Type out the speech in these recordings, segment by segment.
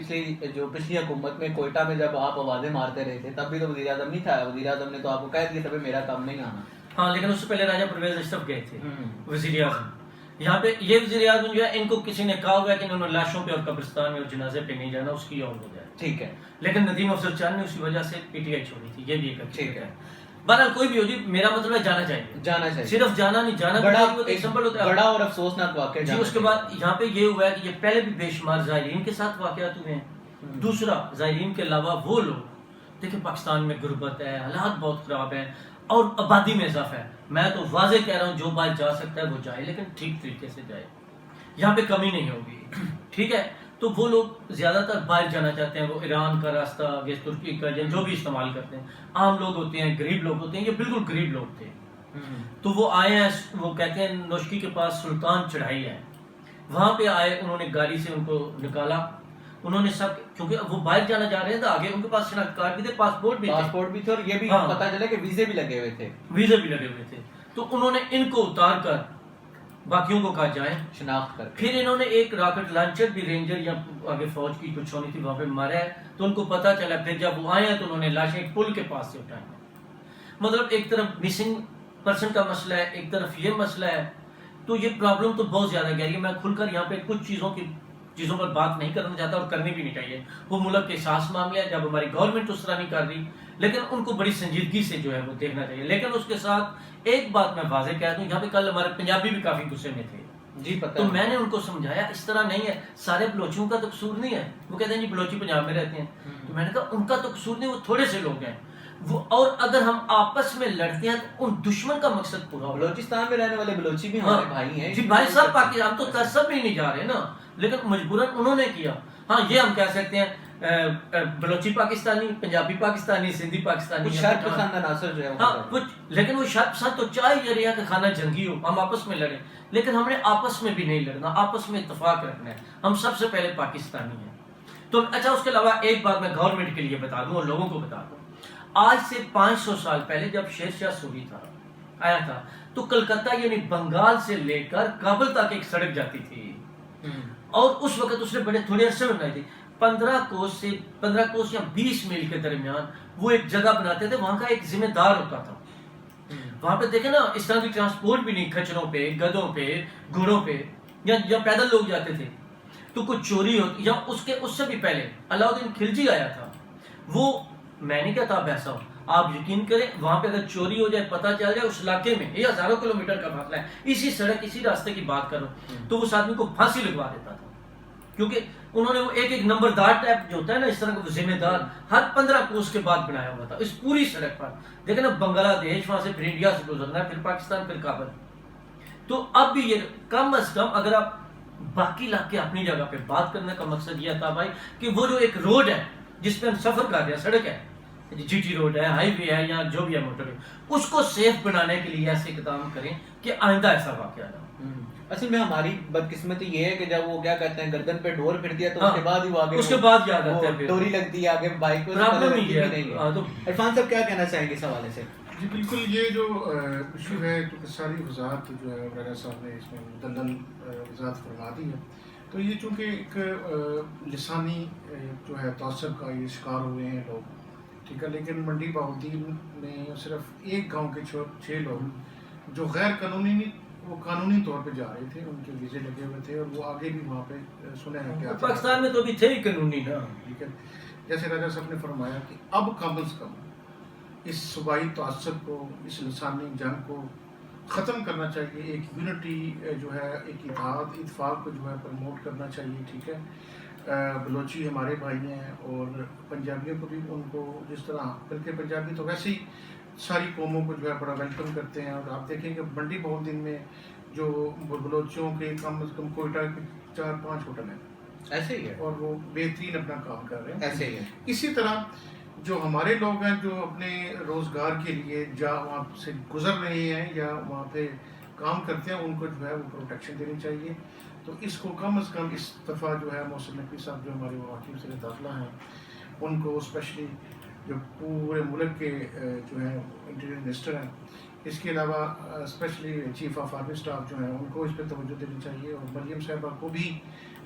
پچھلی حکومت میں کوئٹہ میں جب آپ آوازیں مارتے رہے تھے تب بھی تو وزیر اعظم نہیں تھا, وزیر اعظم نے تو آپ کو کہہ دیا تھا میرا کام نہیں آنا. ہاں لیکن اس سے پہلے راجہ پرویز اشرف گئے تھے وزیر اعظم. یہاں پہ یہ وزیر اعظم جو ہے ان کو کسی نے کہا ہوا ہے کہ انہوں نے لاشوں پہ اور قبرستان میں اور جنازے پہ نہیں جانا, اس کی اور وجہ ہے. ٹھیک ہے, لیکن ندیم افضل چاند نے اسی وجہ سے پی ٹی آئی چھوڑی تھی, یہ بھی ایک ٹھیک ہے. بہرحال کوئی بھی ہو جی, میرا مطلب ہے جانا چاہیے, صرف جانا نہیں, جانا بڑا اور افسوسناک واقعہ جی. اس کے بعد یہاں پہ یہ ہوا ہے کہ یہ پہلے بھی بے شمار زائرین کے ساتھ واقعات ہوئے ہیں. دوسرا, زائرین کے علاوہ وہ لوگ دیکھیں پاکستان میں غربت ہے, حالات بہت خراب ہیں اور آبادی میں اضافہ ہے. میں تو واضح کہہ رہا ہوں جو باہر جا سکتا ہے وہ جائے, لیکن ٹھیک طریقے سے جائے, یہاں پہ کمی نہیں ہوگی. ٹھیک ہے, تو وہ لوگ زیادہ تر باہر جانا چاہتے ہیں, وہ ایران کا راستہ یا ترکی کا یا جو بھی استعمال کرتے ہیں. عام لوگ ہوتے ہیں, غریب لوگ ہوتے ہیں, یہ بالکل غریب لوگ تھے. تو وہ آئے ہیں, وہ کہتے ہیں نوشکی کے پاس سلطان چڑھائی ہے, وہاں پہ آئے, انہوں نے گاڑی سے ان کو نکالا, انہوں نے سب, کیونکہ وہ باہر جانا چاہ رہے تھے, آگے ان کے پاس شناخت کارڈ بھی تھے, پاسپورٹ بھی تھے, اور یہ بھی پتہ چلا کہ ویزے بھی لگے ہوئے تھے. تو انہوں نے ان کو اتار کر باقیوں کو کہا جائیں شناخت کر. پھر انہوں نے ایک راکٹ لانچر بھی رینجر یا آگے فوج کی کچھ ہونی تھی وہاں پہ مارا ہے, تو ان کو پتہ چلا. پھر جب وہ آئے ہیں تو انہوں نے لاشیں پل کے پاس سے اٹھائی. مطلب ایک طرف مسنگ پرسن کا مسئلہ ہے, ایک طرف یہ مسئلہ ہے, تو یہ پرابلم تو بہت زیادہ گہری ہے. میں کھل کر یہاں پہ کچھ چیزوں پر بات نہیں کرنا چاہتا, اور کرنی بھی نہیں چاہیے. وہ ملک کے حساس معاملے ہے, جب ہماری گورنمنٹ اس طرح نہیں کر رہی, لیکن ان کو بڑی سنجیدگی سے جو ہے وہ دیکھنا چاہیے. لیکن اس کے ساتھ ایک بات میں واضح کہہ دوں, یہاں پہ کل ہمارے پنجابی بھی کافی غصے میں تھے جی پتہ, تو میں نے ان کو سمجھایا اس طرح نہیں ہے, سارے بلوچیوں کا تو قصور نہیں ہے. وہ کہتے ہیں جی بلوچی پنجاب میں رہتے ہیں, تو میں نے کہا ان کا تو قصور نہیں, وہ تھوڑے سے لوگ ہیں وہ, اور اگر ہم آپس میں لڑتے ہیں تو ان دشمن کا مقصد پورا ہو. بلوچستان میں رہنے والے بلوچی بھی ہمارے بھائی ہیں جی, بھائی صاحب پاکستان, ہم تو تصب بھی نہیں جا رہے نا, لیکن مجبوراً انہوں نے کیا. ہاں یہ ہم کہہ سکتے ہیں بلوچی پاکستانی, پنجابی پاکستانی, سندھی پاکستانی, کچھ شرط پسند عناصر جو ہے, ہاں کچھ, لیکن وہ شرط پسند تو چاہے یہ رہا کہ خانہ جنگی ہو, ہم آپس میں لڑیں, لیکن ہم نے آپس میں بھی نہیں لڑنا, آپس میں اتفاق رکھنا ہے. ہم سب سے پہلے پاکستانی ہیں. تو اچھا, اس کے علاوہ ایک بات میں گورنمنٹ کے لیے بتا دوں اور لوگوں کو بتا دوں, آج سے 500 سال پہلے جب شیر شاہ سوری آیا تھا تو کلکتہ یعنی بنگال سے لے کر کابل تک ایک سڑک جاتی تھی, اور اس وقت اس نے بڑے تھوڑے عرصے میں بنائی تھی. 15 کوس یا 20 میل کے درمیان وہ ایک جگہ بناتے تھے, وہاں کا ایک ذمہ دار ہوتا تھا. وہاں پہ دیکھیں نا, اس طرح کی ٹرانسپورٹ بھی نہیں, کھچروں پہ, گدوں پہ, گھوڑوں پہ, یا پیدل لوگ جاتے تھے. تو کچھ چوری ہوتی, یا اس سے بھی پہلے علاؤدین خلجی آیا تھا, وہ میں نہیں کہتا اب ایسا ہو, آپ یقین کریں وہاں پہ اگر چوری ہو جائے, پتہ چل جائے اس علاقے میں, یہ ہزاروں کلومیٹر کا فاصلہ ہے, اسی سڑک اسی راستے کی بات کرو, تو اس آدمی کو پھانسی لگوا دیتا تھا. کیونکہ انہوں نے وہ ایک نمبردار ٹیپ جو ہوتا ہے نا, اس طرح کا ذمہ دار ہر 15 کوس کے بعد بنایا ہوا تھا اس پوری سڑک پر. دیکھیں نا, بنگلہ دیش, وہاں سے پھر انڈیا سے گزرنا ہے, پھر پاکستان, پھر کابل. تو اب بھی یہ کم از کم اگر آپ باقی علاقے اپنی جگہ پہ, بات کرنے کا مقصد یہ تھا بھائی کہ وہ جو ایک روڈ ہے جس پہ ہم سفر کر رہے ہیں, سڑک ہے, جی ٹی روڈ ہے, ہائی وے ہے, یا جو بھی ہے موٹر وے, اس کو سیف بنانے کے لیے ایسے اقدام کریں کہ آئندہ ایسا واقعہ نہ ہو. اصل میں ہماری بدقسمتی یہ ہے کہ جب وہ کیا کہتے ہیں گردن پہ ڈور پھر دیا تو اس کے بعد ہی وہ آگے, اس کے بعد یاد آتا ہے, ڈوری لگتی ہے آگے بائک کو. عرفان صاحب کیا کہنا چاہیں گے اس حوالے سے؟ جی بالکل, یہ جو ایشو ہے کیونکہ ساری وضاحت جو ہے راجہ صاحب نے اس میں مدلل وضاحت فرما دی ہے. تو یہ چونکہ ایک لسانی جو ہے تعصب کا یہ شکار ہوئے ہیں لوگ, ٹھیک ہے, لیکن منڈی بہاؤالدین میں صرف ایک گاؤں کے 6 لوگ جو غیر قانونی, وہ قانونی طور پہ جا رہے تھے, ان کے ویزے لگے ہوئے تھے, اور وہ آگے بھی وہاں پہ سنے ہیں کہ پاکستان میں تو بھی تھے ہی قانونی نا, ٹھیک ہے. جیسے راجہ صاحب نے فرمایا کہ اب کم از کم اس صوبائی تعصب کو, اس لسانی جنگ کو ختم کرنا چاہیے, ایک یونٹی جو ہے, ایک اتحاد اتفاق کو جو ہے پروموٹ کرنا چاہیے. ٹھیک ہے, بلوچی ہمارے بھائی ہیں, اور پنجابیوں کو بھی ان کو جس طرح, بلکہ پنجابی تو ویسے ہی ساری قوموں کو جو ہے بڑا ویلکم کرتے ہیں. اور آپ دیکھیں کہ منڈی بہاؤالدین میں جو بلوچیوں کے کم از کم کوئٹہ کے 4-5 ہوٹل ہیں, ایسے ہی ہے, اور وہ بہترین اپنا کام کر رہے ہیں. ایسے ہی ہے. اسی طرح جو ہمارے لوگ ہیں جو اپنے روزگار کے لیے وہاں سے گزر رہے ہیں یا وہاں پہ کام کرتے ہیں, ان کو جو ہے وہ پروٹیکشن دینی چاہیے. تو اس کو کم از کم اس دفعہ جو ہے محسن نقوی صاحب جو ہمارے مواقع سے داخلہ ہیں, ان کو اسپیشلی جو پورے ملک کے جو ہیں انٹیریئر منسٹر ہیں, اس کے علاوہ especially chief of army staff جو ہیں, ان کو اس پہ توجہ دینی چاہیے. اور مریم صاحبہ کو بھی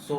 100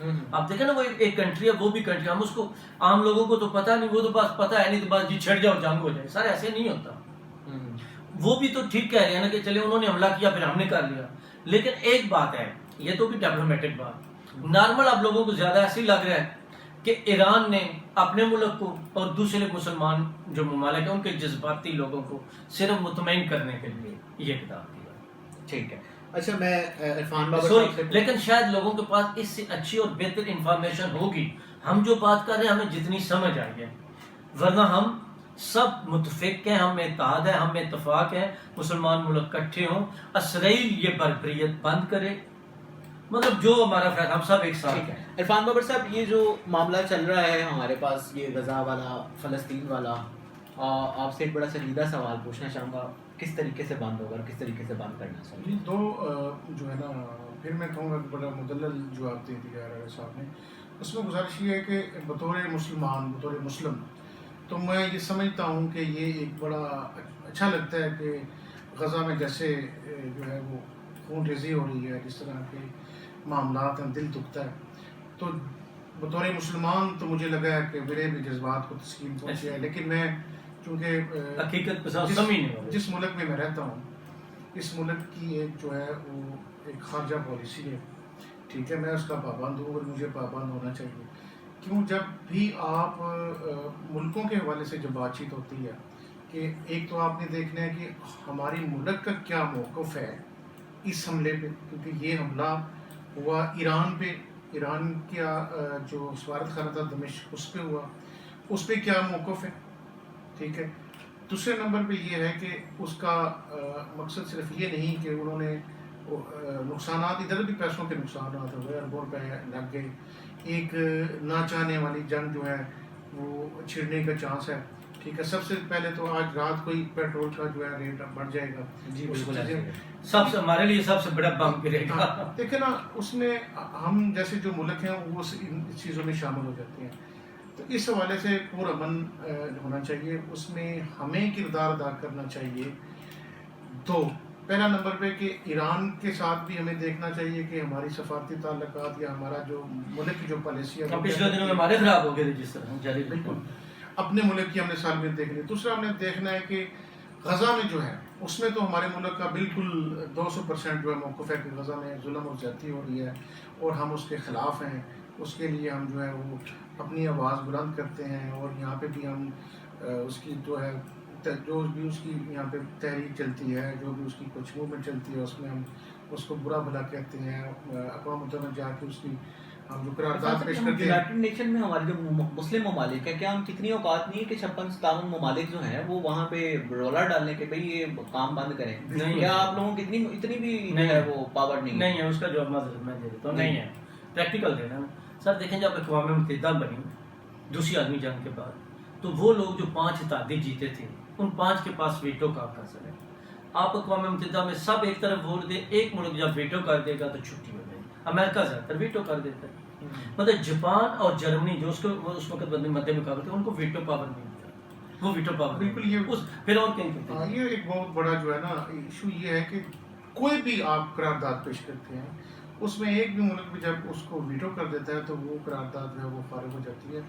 آپ دیکھیں نا وہ ایک کنٹری ہے, وہ بھی کنٹری, ہم اس کو عام لوگوں کو تو پتہ نہیں, وہ تو بس پتہ ہے نہیں تو بس جی چھڑ جاؤ جنگ ہو جائے. سر ایسے نہیں ہوتا. وہ بھی تو ٹھیک کہہ رہے ہیں نا کہ چلے انہوں نے حملہ کیا پھر ہم نے کر لیا, لیکن ایک بات ہے, یہ تو بھی ڈپلومیٹک بات, نارمل آپ لوگوں کو زیادہ ایسے ہی لگ رہا ہے کہ ایران نے اپنے ملک کو اور دوسرے مسلمان جو ممالک ہیں ان کے جذباتی لوگوں کو صرف مطمئن کرنے کے لیے یہ اقدام کیا. ٹھیک ہے. اچھا میں عرفان بابر سوری, صاحب سے لیکن شاید لوگوں کے پاس اس سے اچھی اور بہتر انفارمیشن ہوگی. ہم جو بات کر رہے ہیں ہمیں جتنی سمجھ آئی ہے, ورنہ ہم سب متفق ہیں, ہم میں اتحاد ہے, ہم میں اتفاق ہے, مسلمان ملک کٹھے ہوں, اسرائیل یہ بربریت بند کرے, مطلب جو ہمارا فیصلہ ہم سب ایک ساتھ ہیں. عرفان بابر صاحب, یہ جو معاملہ چل رہا ہے ہمارے پاس, یہ غزہ والا, فلسطین والا, آپ سے ایک بڑا سنجیدہ سوال پوچھنا چاہوں گا, کس طریقے سے بند ہوگا اور کس طریقے سے بند کرنا چاہیے؟ جی دو جو ہے نا, پھر میں کہوں گا کہ بڑا مدلل جواب دے دیا ہے صاحب نے. اس میں گزارش یہ ہے کہ بطور مسلمان, بطور مسلم, تو میں یہ سمجھتا ہوں کہ یہ ایک بڑا اچھا لگتا ہے کہ غزہ میں جیسے جو ہے وہ خون ریزی ہو رہی ہے, جس طرح کے معاملات ہیں, دل دکھتا ہے. تو بطور مسلمان تو مجھے لگا ہے کہ میرے بھی جذبات کو تسکین پہنچی ہے. لیکن میں چونکہ حقیقت جس ملک میں رہتا ہوں, اس ملک کی ایک جو ہے وہ ایک خارجہ پالیسی ہے, ٹھیک ہے, میں اس کا پابند ہوں اور مجھے پابند ہونا چاہیے. کیوں, جب بھی آپ ملکوں کے حوالے سے جب بات چیت ہوتی ہے کہ ایک تو آپ نے دیکھنا ہے کہ ہماری ملک کا کیا موقف ہے اس حملے پہ, کیونکہ یہ حملہ ہوا ایران پہ, ایران کا جو سفارت خانہ تھا دمشق اس پہ ہوا, اس پہ کیا موقف ہے, ٹھیک ہے. دوسرے نمبر پہ یہ ہے کہ اس کا مقصد صرف یہ نہیں کہ انہوں نے نقصانات, ادھر بھی پیسوں کے نقصانات ہوئے, اربوں پہ لگ گئے, ایک نہ چاہنے والی جنگ جو ہے وہ چھڑنے کا چانس ہے, ٹھیک ہے. سب سے پہلے تو آج رات کو ہی پیٹرول کا جو ہے ریٹ بڑھ جائے گا. جی بالکل, سب سے ہمارے لیے سب سے بڑا بم گرے گا. دیکھیں نا, اس میں ہم جیسے جو ملک ہیں وہ ان چیزوں میں شامل ہو جاتے ہیں. تو اس حوالے سے پرامن ہونا چاہیے, اس میں ہمیں کردار ادا کرنا چاہیے. تو پہلا نمبر پہ کہ ایران کے ساتھ بھی ہمیں دیکھنا چاہیے کہ ہماری سفارتی تعلقات یا ہمارا جو ملک کی جو پالیسی ہے, پچھلے دنوں میں ہمارے خراب ہو گئے تھے جس طرح, بالکل اپنے ملک کی ہم نے سالمیت دیکھنی. دوسرا ہم نے دیکھنا ہے کہ غزہ میں جو ہے اس میں تو ہمارے ملک کا بالکل 200% جو ہے موقف ہے کہ غزہ میں ظلم اور زیادتی ہو رہی ہے اور ہم اس کے خلاف ہیں. اس کے لیے ہم جو ہے وہ اپنی آواز بلند کرتے ہیں, اور یہاں پہ بھی ہم اس کی جو ہے جو بھی اس کی یہاں پہ تحریک چلتی ہے, جو بھی اس کی کچھ موومنٹ چلتی ہے, اس میں ہم اس کو برا بھلا کہتے ہیں. اقوام متحدہ میں جا کے اس کی ہم جو قرارداد پیش کرتے ہیں. یونائٹڈ نیشن میں ہمارے جو مسلم ممالک ہیں, کیا ہم کتنی اوقات نہیں ہے کہ 56-57 ممالک جو ہیں وہ وہاں پہ رولا ڈالنے کے بھئی یہ کام بند کریں, کیا آپ لوگوں کی اتنی بھی ہے وہ پاور نہیں ہے؟ اس کا جواب میں دے دیتا ہوں, نہیں ہے, پریکٹیکل دینا. سر دیکھیں, جب اقوام متحدہ بنی دوسری عالمی جنگ کے بعد, تو وہ لوگ جو 5 اتحادی جیتے تھے ان 5 کے پاس ویٹو کا اثر ہے. آپ اقوام متحدہ میں سب ایک طرف ووٹ دے, ایک ملک جب ویٹو کر دے گا تو چھٹی ہو جائے گی. امریکہ زیادہ تر ویٹو کر دیتا ہے, مطلب جاپان اور جرمنی جو اس وقت مد مقابل تھے ان کو ویٹو پاور نہیں ملا, وہ ویٹو پاور بالکل. یہ پھر اور کہیں کرتے ہیں. یہ ایک بہت بڑا جو ہے نا ایشو یہ ہے کہ کوئی بھی آپ قرارداد پیش کرتے ہیں, اس میں ایک بھی ملک بھی جب اس کو ویٹو کر دیتا ہے تو وہ قرارداد جو ہے وہ فارغ ہو جاتی ہے.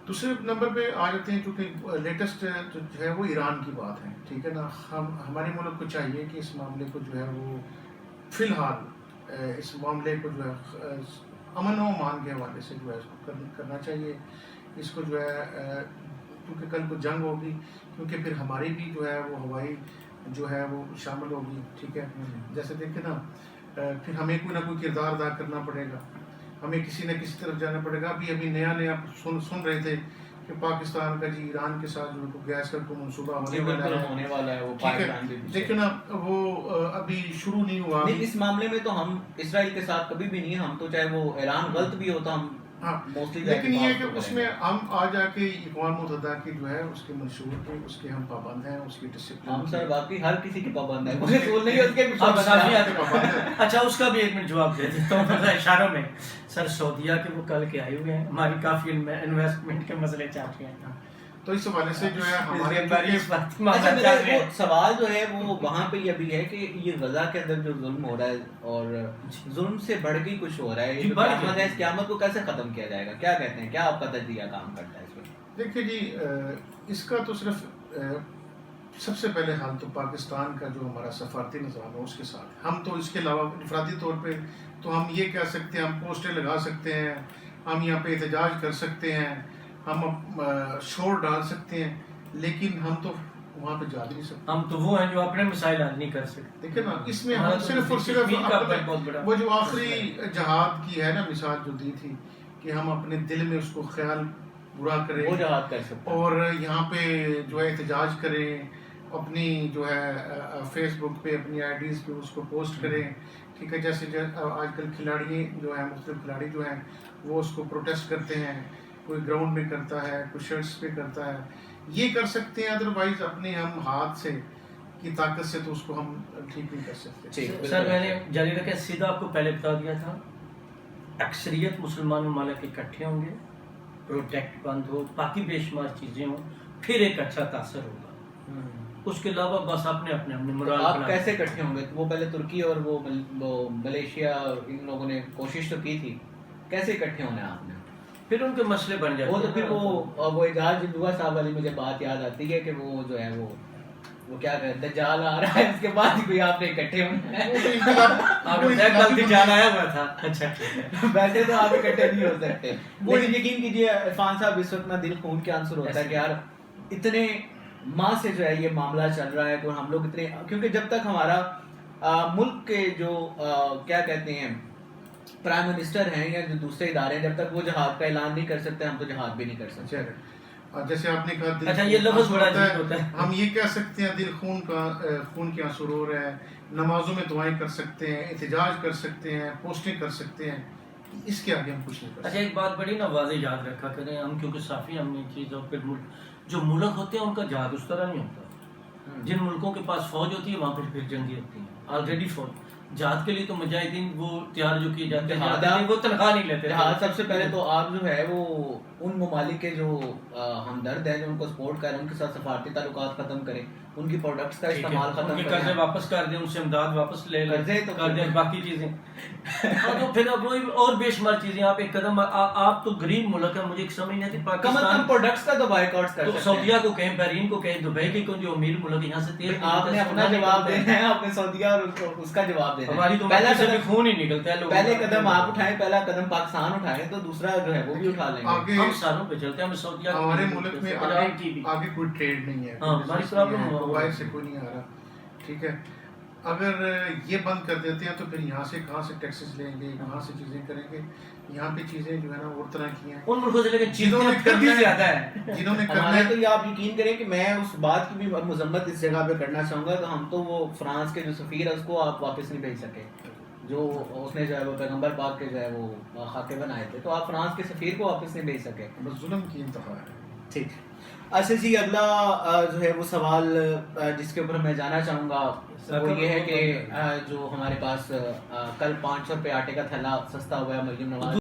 دوسرے نمبر پہ آ جاتے ہیں, کیونکہ لیٹسٹ جو ہے وہ ایران کی بات ہے, ٹھیک ہے نا. ہمارے ملک کو چاہیے کہ اس معاملے کو جو ہے وہ فی الحال اس معاملے کو جو ہے امن و امان کے حوالے سے جو ہے اس کو کرنا چاہیے. اس کو جو ہے کیونکہ کل کو جنگ ہوگی, کیونکہ پھر ہماری بھی جو ہے وہ ہوائی جو ہے وہ شامل ہوگی, ٹھیک ہے. جیسے دیکھیں نا, پھر ہمیں کوئی نہ کوئی کردار ادا کرنا پڑے گا, ہمیں کسی نہ کسی طرف جانا پڑے گا. ابھی نیا سن رہے تھے کہ پاکستان کا جی ایران کے ساتھ جو گیس کا کوئی منصوبہ ہونے والا ہے, وہ پائپلائن بھی لیکن وہ ابھی شروع نہیں ہوا. نہیں, اس معاملے میں تو ہم اسرائیل کے ساتھ کبھی بھی نہیں, ہم تو چاہے وہ ایران غلط بھی ہوتا ہم لیکن یہ کہ اس میں ہم آ جا کے اقوام متحدہ کی جو ہے اس کے منشور کے اس کے ہم پابند ہیں, اس کی ڈسپلن. ہم سر باقی ہر کسی کی پابند ہیں, مجھے بول نہیں اس کے پابند ہیں. اچھا اس کا بھی ایک منٹ جواب دے دیتا ہوں اشاروں میں. سر سعودیہ کے وہ کل کے آئے ہوئے ہیں, ہماری کافی انویسٹمنٹ کے مسئلے چاہتے ہیں, تو اس حوالے سے جو ہے ہمارے اچھا میرا وہ سوال جو ہے وہ وہاں پہ یہ بھی ہے کہ یہ غزہ کے اندر جو ظلم ہو رہا ہے اور ظلم سے بڑھ کے کچھ ہو رہا ہے، یہ اس قیامت کو کیسے ختم کیا جائے گا؟ کیا کہتے ہیں، کیا آپ کا تجزیہ کام کرتا ہے اس میں؟ دیکھیے جی، اس کا تو صرف سب سے پہلے حال تو پاکستان کا جو ہمارا سفارتی نظام ہے اس کے ساتھ، ہم تو اس کے علاوہ انفرادی طور پہ تو ہم یہ کہہ سکتے ہیں، ہم پوسٹر لگا سکتے ہیں، ہم یہاں پہ احتجاج کر سکتے ہیں، ہم شور ڈال سکتے ہیں، لیکن ہم تو وہاں پہ جا نہیں سکتے. ہم تو وہ ہیں جو اپنے مسائل حل نہیں کر سکتے. دیکھیں نا، اس میں ہم صرف اور صرف وہ جو آخری جہاد کی ہے نا مثال جو دی تھی کہ ہم اپنے دل میں اس کو خیال برا کریں، وہ جہاد کر سکتے ہیں، اور یہاں پہ جو ہے احتجاج کریں، اپنی جو ہے فیس بک پہ اپنی آئی ڈیز پہ اس کو پوسٹ کریں، ٹھیک ہے. جیسے آج کل کھلاڑی جو ہیں، مختلف کھلاڑی جو ہیں وہ اس کو پروٹیسٹ کرتے ہیں، کوئی گراؤنڈ میں کرتا ہے، کوئی شرٹس پہ کرتا ہے، یہ کر سکتے ہیں. ادروائز اپنے ہم ہاتھ سے کی طاقت سے تو اس کو ہم ٹھیک نہیں کر سکتے. سر میں نے جاری رکھا سیدھا آپ کو پہلے بتا دیا تھا، اکثریت مسلمان ممالک اکٹھے ہوں گے، پروٹیکٹ بند ہو، باقی بے شمار چیزیں ہوں، پھر ایک اچھا تاثر ہوگا. اس کے علاوہ بس اپنے مرال. آپ کیسے اکٹھے ہوں گے؟ وہ پہلے ترکی اور وہ ملیشیا ان لوگوں نے کوشش تو کی تھی، کیسے اکٹھے ہونا ہے آپ نے؟ پھر ان کے مسئلے بن جاتے وہ تو پھر وہ اعجاز دعا صاحب والی مجھے بات یاد آتی ہے کہ وہ جو ہے وہ کیا کہتے ہیں، دجال آ رہا ہے، اس کے بعد کوئی آپ نے اکٹھے ہونا ہے. دجال آیا ہوا تھا. اچھا ویسے تو آپ اکٹھے نہیں ہو سکتے. لیکن یقین کیجیے عرفان صاحب، اس وقت نا دل خون کے آنسر ہوتا ہے کہ یار اتنے ماہ سے جو ہے یہ معاملہ چل رہا ہے، اور ہم لوگ اتنے، کیونکہ جب تک ہمارا ملک کے جو کیا کہتے ہیں پرائم منسٹر ہیں یا جو دوسرے ادارے ہیں، جب تک وہ جہاد کا اعلان نہیں کر سکتے، ہم تو جہاد بھی نہیں کر سکتے. جیسے آپ نے کہا اچھا یہ لفظ بڑا عجیب ہوتا ہے. ہم یہ کہہ سکتے ہیں دل خون کے آنسو رو رہا ہے، نمازوں میں دعائیں کر سکتے ہیں، احتجاج کر سکتے ہیں، پوسٹنگ کر سکتے ہیں، اس کے آگے ہم کچھ نہیں کر سکتے. اچھا ایک بات بڑی نا واضح یاد رکھا کریں ہم، کیونکہ صافی ہم نے چیز، اور پھر جو ملک ہوتے ہیں ان کا جہاد اس طرح نہیں ہوتا. جن ملکوں کے پاس فوج ہوتی ہے وہاں پھر جنگیں ہوتی ہیں آلریڈی فوج. جہاد کے لیے تو مجاہدین وہ تیار جو کیے جاتے ہیں، وہ تنخواہ نہیں لیتے. جہاد سب سے پہلے تو آپ جو ہے وہ ان ممالک کے جو ہمدرد ہیں، جو ان کو سپورٹ کریں، ان کے ساتھ سفارتی تعلقات ختم کریں، ان کی پروڈکٹس کا استعمال ختم کریں، قرضے واپس کر دیں، ان سے امداد واپس لے لیں، قرضے تو کر دیں، باقی چیزیں تو پھر اب اور بے شمار چیزیں. آپ ایک قدم، آپ تو غریب ملک ہے، مجھے ایک سمجھ نہیں آتی پاکستان پروڈکٹس کا تو بائیکاٹ کر سکتے ہیں. سعودیہ کو کہیں، بحرین کو کہیں، دبئی کے جو امیر ملک یہاں سے تیل، آپ نے اپنا جواب دینا ہے، آپ نے سعودیہ اور اس کا جواب دینا ہے. ہماری تو خون ہی نکلتا ہے. پہلے قدم آپ اٹھائیں، پہلا قدم پاکستان اٹھائیں تو دوسرا جو ہے وہ بھی اٹھا لیں گے. ہم سالوں پہ چلتے ہیں. ہمیں سعودیہ، ہمارے ملک میں آگے کوئی ٹریڈ نہیں ہے، ہماری پرابلم باہر سے کوئی نہیں آ رہا. ٹھیک ہے، اگر یہ بند کر دیتے ہیں تو پھر یہاں سے کہاں سے ٹیکسز لیں گے، کہاں سے چیزیں کریں گے. یہاں پہ چیزیں جو ہے نا اور طرح کی ہیں ان ملکوں سے، لیکن چیزوں میں کرنا زیادہ ہے. جنہوں نے کرنا ہمارے ہے. تو یہ آپ یقین کریں کہ میں اس بات کی بھی مذمت اس جگہ پہ کرنا چاہوں گا کہ ہم تو وہ فرانس کے جو سفیر ہے اس کو آپ واپس نہیں بھیج سکے، جو اس نے جو ہے وہ پیغمبر پاک کے جو ہے وہ خاکے بنائے تھے، تو آپ فرانس کے سفیر کو واپس نہیں بھیج سکے. بس ظلم کی انتہا ہے. ٹھیک. اچھا جی، اگلا جو ہے وہ سوال جس کے اوپر میں جانا چاہوں گا وہ یہ ہے کہ جو ہمارے پاس کل 500 روپے آٹے کا تھیلا سستا ہوا ہے مریم نواز